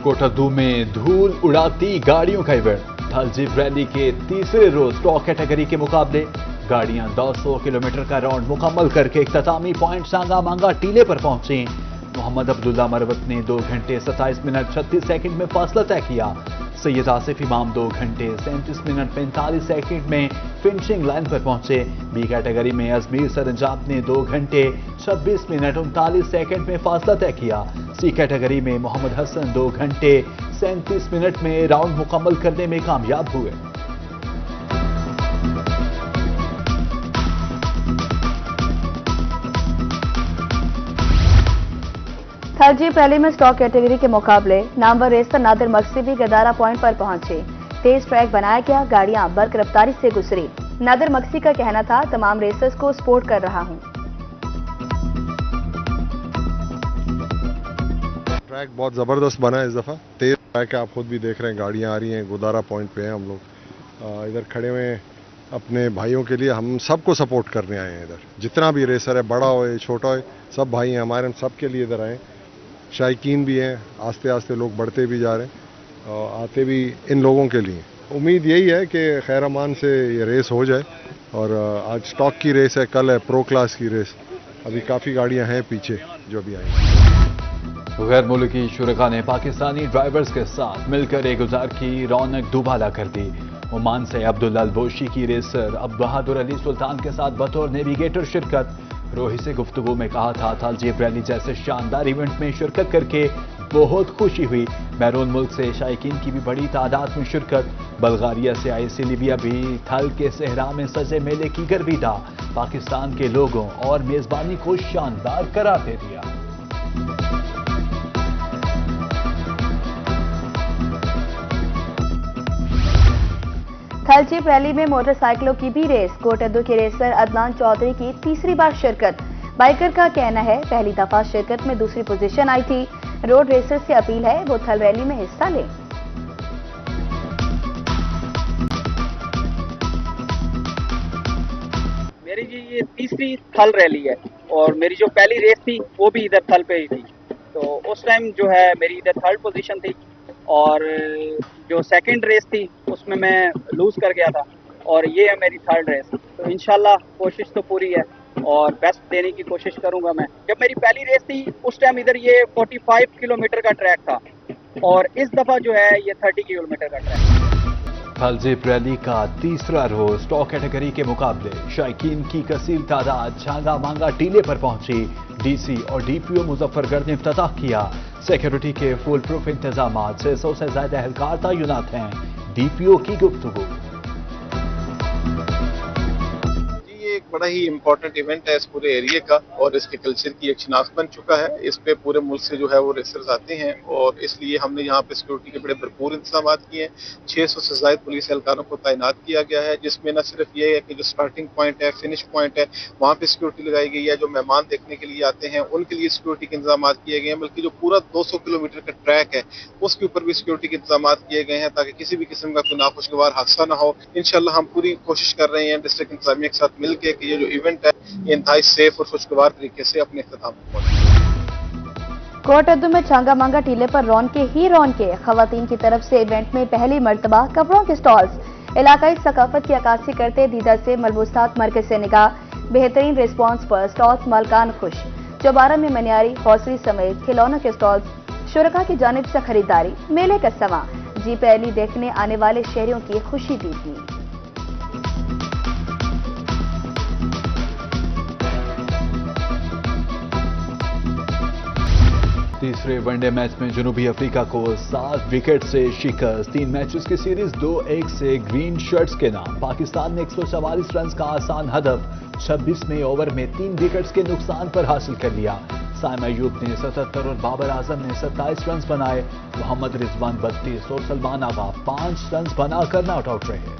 कोटद्दू में धूल उड़ाती गाड़ियों का इवेंट। थल जीप रैली के तीसरे रोज स्टॉक कैटेगरी के मुकाबले गाड़ियां 200 किलोमीटर का राउंड मुकम्मल करके इख्तितामी पॉइंट सांगा मांगा टीले पर पहुंची। मोहम्मद अब्दुल्ला मरवत ने 2 घंटे 27 मिनट 36 सेकंड में फासला तय किया। सैयद आसिफ इमाम 2 घंटे 37 मिनट 45 सेकंड में फिनिशिंग लाइन पर पहुंचे। बी कैटेगरी में अजमीर सरंजाब ने 2 घंटे 26 मिनट 39 सेकंड में फासला तय किया। सी कैटेगरी में मोहम्मद हसन 2 घंटे 37 मिनट में राउंड मुकम्मल करने में कामयाब हुए। थल जीप रैली में स्टॉक कैटेगरी के मुकाबले नामवर रेसर नादिर मक्सी भी गदारा पॉइंट पर पहुंचे। तेज ट्रैक बनाया गया, गाड़ियां बर्क रफ्तारी से गुजरी। नादिर मक्सी का कहना था, तमाम रेसर्स को सपोर्ट कर रहा हूं। ट्रैक बहुत जबरदस्त बना है इस दफा, तेज ट्रैक है, आप खुद भी देख रहे हैं, गाड़ियां आ रही हैं। गोदारा पॉइंट पे हैं हम लोग, इधर खड़े हुए हैं अपने भाइयों के लिए। हम सबको सपोर्ट करने आए हैं इधर, जितना भी रेसर है, बड़ा हो छोटा हो, सब भाई हैं हमारे, हम सब के लिए इधर आए। शायकीन भी हैं, आस्ते आस्ते लोग बढ़ते भी जा रहे हैं और आते भी इन लोगों के लिए। उम्मीद यही है कि खैर अमान से ये रेस हो जाए। और आज स्टॉक की रेस है, कल है प्रो क्लास की रेस। अभी काफ़ी गाड़ियां हैं पीछे जो भी आई। गैर मुल्की शुरका ने पाकिस्तानी ड्राइवर्स के साथ मिलकर एक गुजार की रौनक दुबाला कर दी। ओमान से अब्दुल्ला अल-बोशी की रेसर अब बहादुर अली सुल्तान के साथ बतौर नेविगेटर शिरकत। रोही से गुफ्तगू में कहा था, थल जीप रैली जैसे शानदार इवेंट में शिरकत करके बहुत खुशी हुई। बैरून मुल्क से शायकीन की भी बड़ी तादाद में शिरकत। बल्गारिया से आए सिलिबिया भी थल के सहरा में सजे मेले की गर्विदा। पाकिस्तान के लोगों और मेजबानी को शानदार करार दे दिया। थल जीप रैली में मोटरसाइकिलों की भी रेस। कोटद्दू के रेसर अदनान चौधरी की तीसरी बार शिरकत। बाइकर का कहना है, पहली दफा शिरकत में दूसरी पोजीशन आई थी। रोड रेसर से अपील है वो थल रैली में हिस्सा लें। मेरी जी ये तीसरी थल रैली है और मेरी जो पहली रेस थी वो भी इधर थल पे ही थी। तो उस टाइम जो है मेरी इधर थर्ड पोजीशन थी और जो सेकंड रेस थी उसमें मैं लूज कर गया था और ये है मेरी थर्ड रेस। तो इंशाल्लाह कोशिश तो पूरी है और बेस्ट देने की कोशिश करूंगा मैं। जब मेरी पहली रेस थी उस टाइम इधर ये 45 किलोमीटर का ट्रैक था और इस दफा जो है ये 30 किलोमीटर का ट्रैक है। थल जीप रैली का तीसरा रोज स्टॉक कैटेगरी के मुकाबले शायकीन की कसीर तादाद झांगा मांगा टीले पर पहुंची। डीसी और डीपीओ मुजफ्फरगढ़ ने इफ्तिताह किया। सिक्योरिटी के फुल प्रूफ इंतजाम, 600 से ज्यादा एहलकार तैनात हैं। डीपीओ की गुफ्तगू। एक बड़ा ही इम्पोर्टेंट इवेंट है इस पूरे एरिया का और इसके कल्चर की एक शिनाख्त बन चुका है। इस पे पूरे मुल्क से जो है वो रेसर्स आते हैं और इसलिए हमने यहाँ पे सिक्योरिटी के बड़े भरपूर इंतजाम किए हैं। 600 से ज्यादा पुलिस एहलकारों को तैनात किया गया है, जिसमें न सिर्फ ये है कि जो स्टार्टिंग पॉइंट है, फिनिश पॉइंट है, वहाँ पे सिक्योरिटी लगाई गई है। जो मेहमान देखने के लिए आते हैं उनके लिए सिक्योरिटी के इंतजाम किए गए हैं, बल्कि जो पूरा 200 किलोमीटर का ट्रैक है उसके ऊपर भी सिक्योरिटी के इंतजाम किए गए हैं ताकि किसी भी किस्म का कोई नाखुशगवार हादसा ना हो। इंशाल्लाह हम पूरी कोशिश कर रहे हैं डिस्ट्रिक्ट इंतजामिया के साथ मिलकर कि ये जो इवेंट है ये इंतहाई सेफ और खुशगवार तरीके से अपने इख्तिताम को पहुंचे। कोटद्दू में छांगा मांगा टीले पर रौनके ही रौनके। खवातीन की तरफ से इवेंट में पहली मर्तबा कपड़ों के स्टॉल्स। इलाकाई सकाफत की अक्कासी करते दीदा से मलबूसात मरकज से निगाह। बेहतरीन रिस्पॉन्स पर स्टॉल्स मालकान खुश। चौबारा में मनियारी, हौसरी समेत खिलौनों के स्टॉल्स। शुरका की जानिब से खरीदारी। मेले का समा जीप रैली देखने आने वाले शहरियों की खुशी दी थी। तीसरे वनडे मैच में जनूबी अफ्रीका को 7 विकेट से शिकस्त। 3 मैचेस की सीरीज 2-1 से ग्रीन शर्ट्स के नाम। पाकिस्तान ने 144 रन का आसान हदफ 26वें ओवर में 3 विकेट्स के नुकसान पर हासिल कर लिया। साइम अयूब ने 77 और बाबर आजम ने 27 रन बनाए। मोहम्मद रिजवान 32 और सलमान आगा 5 रन बनाकर नॉट आउट रहे।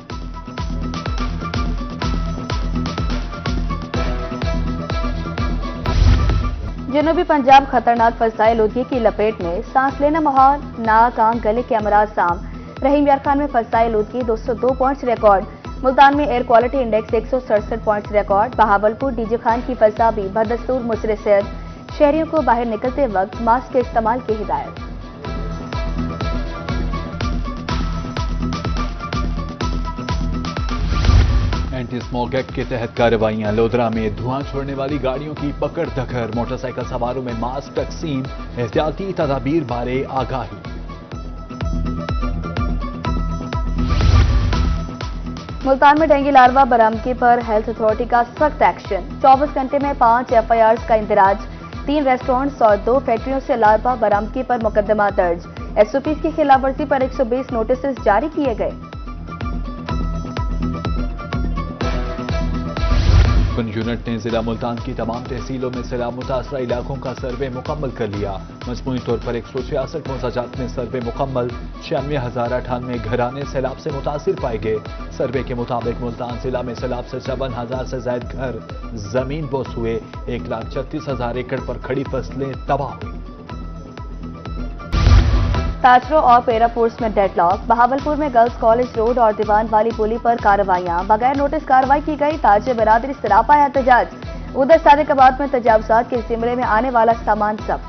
जनूबी पंजाब खतरनाक फसाई आलूदगी की लपेट में। सांस लेना माहौल, नाक आंख गले के अमराज साम। रहीम यार खान में फसाई आलूदगी 202 पॉइंट्स रिकॉर्ड। मुल्तान में air quality index 167 points record. Bahawalpur DG Khan की फजा भी बदस्तूर मुसरे सेहत। शहरियों को बाहर निकलते वक्त मास्क के इस्तेमाल की हिदायत। एंटी स्मॉग एक्ट के तहत कार्रवाइयां। लोधरा में धुआं छोड़ने वाली गाड़ियों की पकड़ धकड़, मोटरसाइकिल सवारों में मास्क तकसीम, एहतियाती तदाबीर बारे आगाही। मुल्तान में डेंगू लार्वा बरामदगी पर हेल्थ अथॉरिटी का सख्त एक्शन। 24 घंटे में 5 FIRs का इंदराज। 3 रेस्टोरेंट्स और 2 फैक्ट्रियों से लार्वा बरामदगी पर मुकदमा दर्ज। SOPs की खिलाफवर्जी पर 120 नोटिस जारी किए गए। यूनिट ने जिला मुल्तान की तमाम तहसीलों में सैलाब मुतासरा इलाकों का सर्वे मुकम्मल कर लिया। मजमूई तौर पर 166 मोजाजात में सर्वे मुकम्मल। 96,098 घराने सैलाब से मुतासिर पाए गए। सर्वे के मुताबिक मुल्तान जिला में सैलाब से 54,000 से ज्यादा घर जमीन बोस हुए। 1,36,000 एकड़ पर खड़ी फसलें तबाह हुई। ताजरो और पेरापोर्ट्स में डेडलॉक। बहावलपुर में गर्ल्स कॉलेज रोड और दीवान वाली पुली पर कार्रवाइयां। बगैर नोटिस कार्रवाई की गई। ताजिर बिरादरी सरापा एहतजाज। उधर सादिकाबाद में तजावुजात के जिम्मे में आने वाला सामान सब।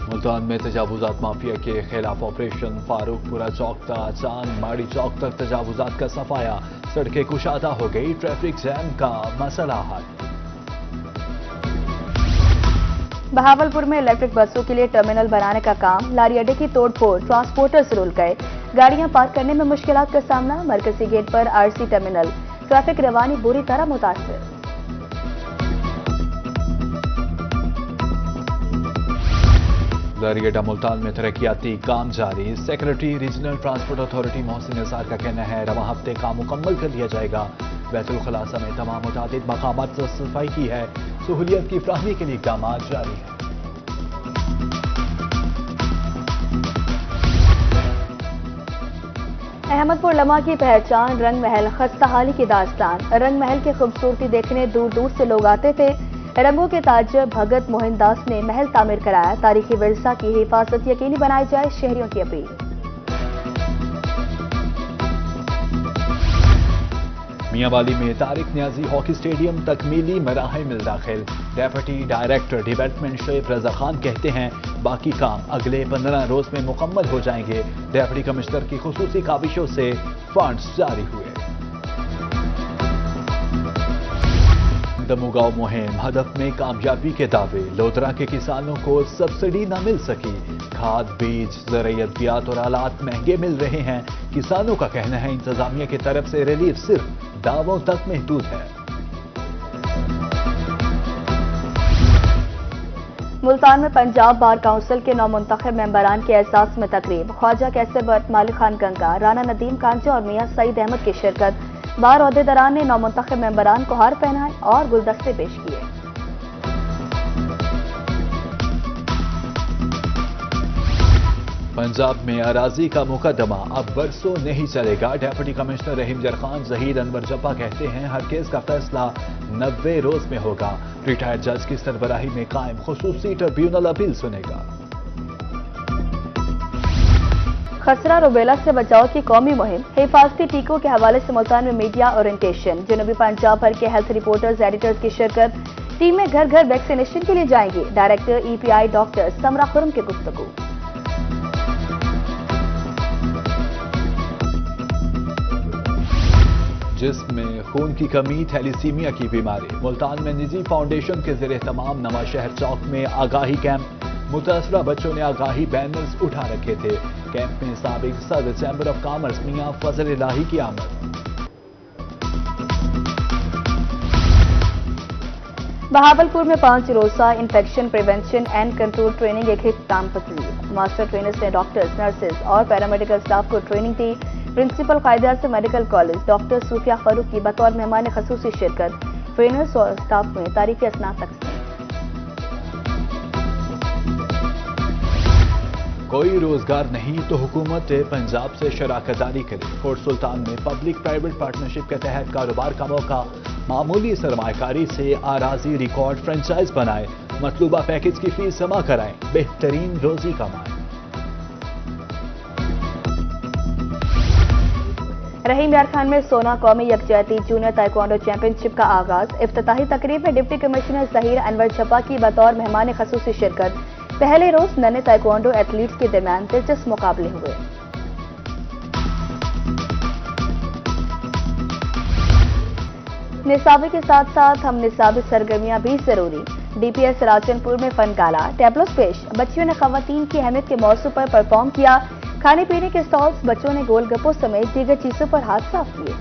मुल्तान में तजावुजात माफिया के खिलाफ ऑपरेशन। फारूकपुरा चौक ता चांद माड़ी चौक तक तजावुजात का सफाया। सड़कें कुशादा हो गई। ट्रैफिक जैम का मसला हल। बहावलपुर में इलेक्ट्रिक बसों के लिए टर्मिनल बनाने का काम। लारी अड्डे की तोड़फोड़, ट्रांसपोर्टर्स रुल गए। गाड़ियां पार्क करने में मुश्किलात का सामना। मरकजी गेट पर RC टर्मिनल। ट्रैफिक रवानी बुरी तरह मुतासर। लारी अड्डा मुल्तान में तरक्याती काम जारी। Secretary regional transport authority Mohsin Nisar का कहना है रवा हफ्ते काम मुकम्मल कर लिया जाएगा। बैतुल खलासा में तमाम मुताबिक मकामात से सफाई की है। सहूलियत की फ्राहमी के लिए इक़दाम जारी है। अहमदपुर लम्हा की पहचान रंग महल, खस्ताहाली की दास्तान। रंग महल की खूबसूरती देखने दूर दूर से लोग आते थे। रंगों के ताजर भगत मोहनदास ने महल तामीर कराया। तारीखी विरसा की हिफाजत यकीनी बनाई जाए, शहरियों की अपील। मियांवाली में तारिक न्याजी हॉकी स्टेडियम तकमीली मराहिल में दाखिल। Deputy director development Shoaib Raza Khan कहते हैं बाकी काम अगले 15 रोज में मुकम्मल हो जाएंगे। डेप्यूटी कमिश्नर की खुसूसी काविशों से फंड्स जारी हुए। दमुगांव मुहिम हदफ में कामयाबी के दावे। लोधरा के किसानों को सब्सिडी न मिल सकी। खाद, बीज, ज़राअत और आलात महंगे मिल रहे हैं। किसानों का कहना है इंतजामिया की तरफ से रिलीफ सिर्फ दावों तक महदूद है। मुल्तान में पंजाब बार काउंसिल के नौमुंतखब मेंबरान के एहसास में तकरीब। ख्वाजा कैसर भट्ट, मालिक खान गंगा, राना नदीम कांचा और मियां सईद अहमद की शिरकत। बार ओहदेदारान ने नौमुंतखब मेंबरान को हार पहनाए और गुलदस्ते पेश किए। पंजाब में अराजी का मुकदमा अब बरसों नहीं चलेगा। डेप्यूटी कमिश्नर रहीम जरखान जहीर अनवर जप्पा कहते हैं हर केस का फैसला 90 रोज में होगा। रिटायर्ड जज की सरबराही में कायम खुसूसी ट्रिब्यूनल अपील सुनेगा। खसरा रुबेला से बचाव की कौमी मुहिम। हिफाजती टीकों के हवाले से मुल्तान में मीडिया ओरिएंटेशन। जनूबी पंजाब भर के हेल्थ रिपोर्टर्स, एडिटर्स की शिरकत। टीमें घर घर वैक्सीनेशन के लिए जाएंगी। डायरेक्टर EPI डॉक्टर समरा खुरम की गुफ्तगू। जिसमें खून की कमी, थैलीसीमिया की बीमारी। मुल्तान में निजी फाउंडेशन के ज़रिए तमाम नवा शहर चौक में आगाही कैंप। मुतासरा बच्चों ने आगाही बैनर्स उठा रखे थे। कैंप में साबिक सदर चैम्बर ऑफ कॉमर्स मियां फजल इलाही की आमद। बहावलपुर में 5 रोजा infection prevention and control training एक इख्तिताम पजीर। मास्टर ट्रेनर्स ने डॉक्टर्स, नर्सेज और पैरामेडिकल स्टाफ को ट्रेनिंग दी। प्रिंसिपल कायदा मेडिकल कॉलेज डॉक्टर सूफिया फारूक की बतौर मेहमान खसूसी शिरकत। ट्रेनर्स और स्टाफ में तारीखी असनाद तकसीम। कोई रोजगार नहीं तो हुकूमत पंजाब से शराकतदारी करे। फोर्ट सुल्तान में पब्लिक प्राइवेट पार्टनरशिप के तहत कारोबार का मौका। मामूली सरमाकारी से आराजी रिकॉर्ड फ्रेंचाइज बनाए। मतलूबा पैकेज की फीस जमा कराएं। बेहतरीन रोजी कमाएं। रहीम यार खान में सोना कौमी यकजहती जूनियर ताइक्वांडो चैंपियनशिप का आगाज। इफ्तिताही तकरीब में डिप्टी कमिश्नर जहीर अनवर जप्पा की बतौर मेहमान खसूसी शिरकत। पहले रोज नन्हे ताइक्वांडो एथलीट्स के दरमियान दिलचस्प मुकाबले हुए। निसाबी के साथ साथ हम निसाबी सरगर्मियां भी जरूरी। डीपीएस राजनपुर में फन गाला, टैबलोस पेश, बच्चियों ने खवातीन की अहमियत के मौजू पर परफॉर्म किया। खाने पीने के स्टॉल्स, बच्चों ने गोलगप्पों समेत दीगर चीजों पर हाथ साफ किए।